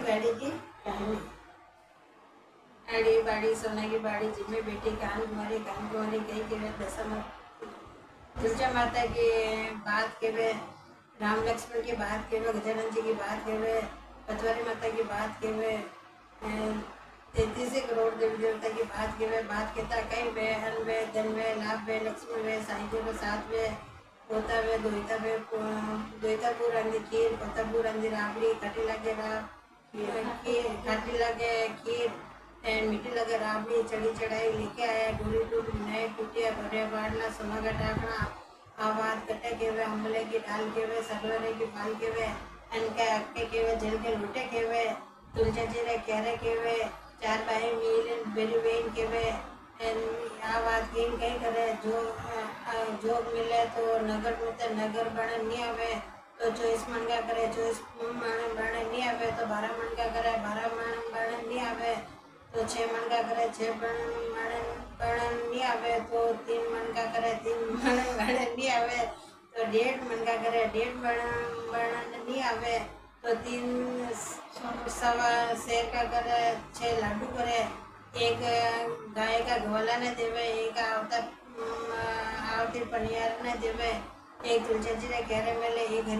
गाड़ी की कहानी। आड़ी बाड़ी सोना की बाड़ी जिम्मे बेटी कान कुमारी कही के वे दशम तुलजा माता की बात के वे राम लक्ष्मण की बात के वे गजानन जी की बात के वे पतवारी माता की बात के वे 33 करोड़ देवी देवता की बात के वे बात कहता कई वे अन वे धन वे लाभ वे लक्ष्मण वे साहित्य वे साथ वे पोता वे दोहितापुर अंदी खीर पोतापुर अंदी राबड़ी खटी लगे खीर खटी लगे खीर एंड मीठी लगे राबड़ी चढ़ी चढ़ाई लेके आया डोली टूट नए टूटिया भरे बाड़ना सोना का टाकना आवाज कटे के वे अम्बले की डाल के वे सरवरे की पाल के वे अनके अक्के के वे जल के लूटे के वे तुलजा जी रे केरे के वे चार भाई मीर बेली बेन के वे आवाज किन कहीं करे जो मिले तो नगर में नगर बने नहीं आवे तो 24 मन का करे 24 मन बने नहीं आवे तो 12 मन का करे 12 मन बने नहीं आवे तो 6 मन का करे 6 बने नहीं आवे तो 3 मन का करे 3 मन बने नहीं आवे तो 1.5 मन का करे 1.5 बने नहीं आवे तो 3 सवा शेर का करे 6 लाडू करे एक गाय का ग्वाला ने देवे एक आवती पनियार ने देवे एक तुलसी जी ने घेरे मेले एक